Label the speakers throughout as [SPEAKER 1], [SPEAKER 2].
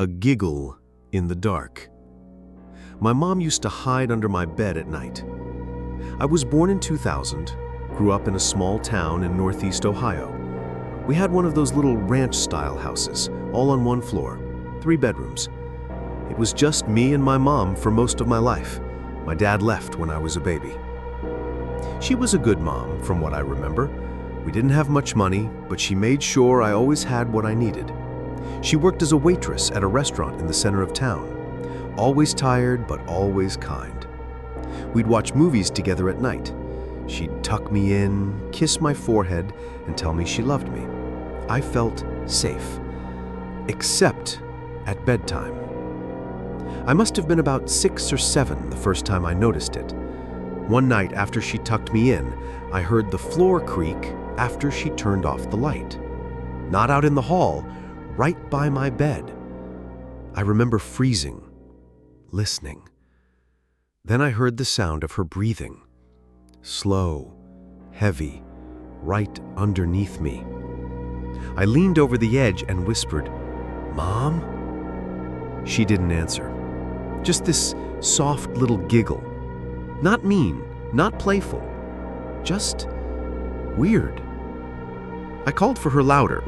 [SPEAKER 1] A giggle in the dark. My mom used to hide under my bed at night. I was born in 2000, grew up in a small town in northeast Ohio. We had one of those little ranch-style houses, all on one floor, 3 bedrooms. It was just me and my mom for most of my life. My dad left when I was a baby. She was a good mom, from what I remember. We didn't have much money, but she made sure I always had what I needed. She worked as a waitress at a restaurant in the center of town. Always tired, but always kind. We'd watch movies together at night. She'd tuck me in, kiss my forehead, and tell me she loved me. I felt safe. Except at bedtime. I must have been about 6 or 7 the first time I noticed it. One night after she tucked me in, I heard the floor creak after she turned off the light. Not out in the hall, right by my bed. I remember freezing, listening. Then I heard the sound of her breathing. Slow, heavy, right underneath me. I leaned over the edge and whispered, "Mom?" She didn't answer. Just this soft little giggle. Not mean, not playful. Just weird. I called for her louder.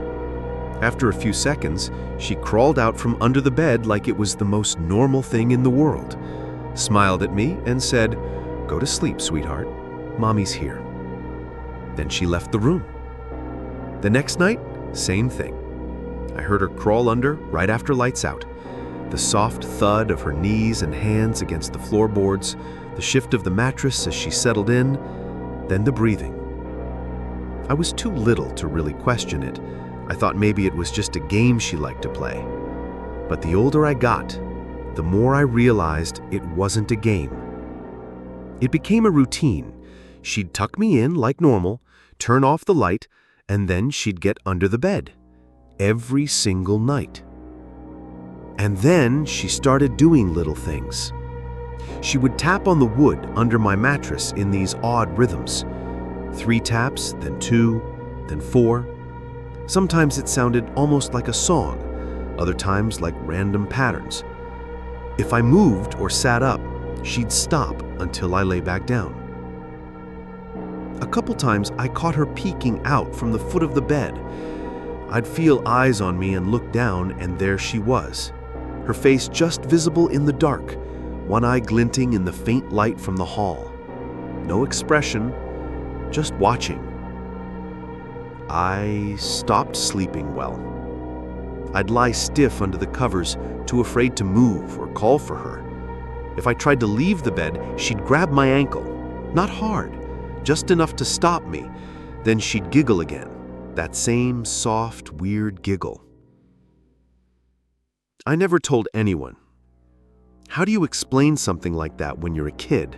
[SPEAKER 1] After a few seconds, she crawled out from under the bed like it was the most normal thing in the world, smiled at me and said, "Go to sleep, sweetheart. Mommy's here." Then she left the room. The next night, same thing. I heard her crawl under right after lights out. The soft thud of her knees and hands against the floorboards, the shift of the mattress as she settled in, then the breathing. I was too little to really question it. I thought maybe it was just a game she liked to play. But the older I got, the more I realized it wasn't a game. It became a routine. She'd tuck me in like normal, turn off the light, and then she'd get under the bed. Every single night. And then she started doing little things. She would tap on the wood under my mattress in these odd rhythms. 3 taps, then 2, then 4. Sometimes it sounded almost like a song, other times like random patterns. If I moved or sat up, she'd stop until I lay back down. A couple times I caught her peeking out from the foot of the bed. I'd feel eyes on me and look down, and there she was. Her face just visible in the dark, one eye glinting in the faint light from the hall. No expression, just watching. I stopped sleeping well. I'd lie stiff under the covers, too afraid to move or call for her. If I tried to leave the bed, she'd grab my ankle. Not hard, just enough to stop me. Then she'd giggle again, that same soft, weird giggle. I never told anyone. How do you explain something like that when you're a kid?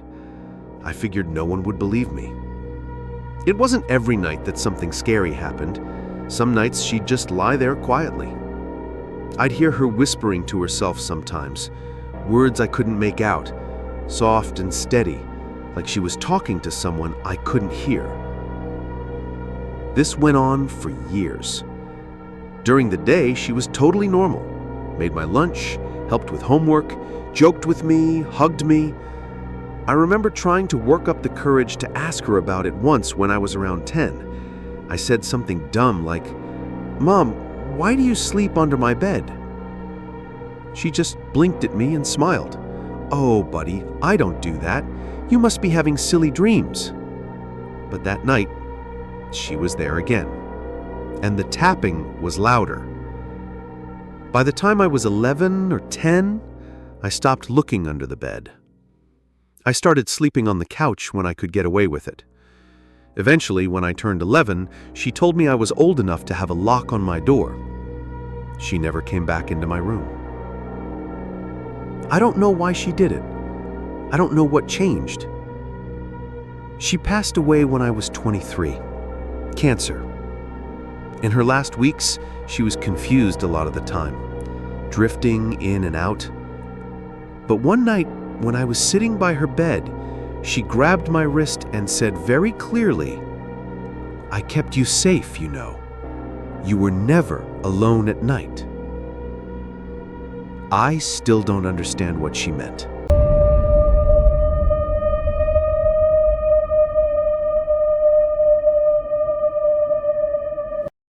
[SPEAKER 1] I figured no one would believe me. It wasn't every night that something scary happened. Some nights she'd just lie there quietly. I'd hear her whispering to herself sometimes, words I couldn't make out, soft and steady, like she was talking to someone I couldn't hear. This went on for years. During the day, she was totally normal. Made my lunch, helped with homework, joked with me, hugged me. I remember trying to work up the courage to ask her about it once when I was around 10. I said something dumb like, "Mom, why do you sleep under my bed?" She just blinked at me and smiled. "Oh, buddy, I don't do that. You must be having silly dreams." But that night, she was there again. And the tapping was louder. By the time I was 11 or 10, I stopped looking under the bed. I started sleeping on the couch when I could get away with it. Eventually, when I turned 11, she told me I was old enough to have a lock on my door. She never came back into my room. I don't know why she did it. I don't know what changed. She passed away when I was 23. Cancer. In her last weeks, she was confused a lot of the time, drifting in and out. But one night, when I was sitting by her bed, she grabbed my wrist and said very clearly, "I kept you safe, you know. You were never alone at night." I still don't understand what she meant.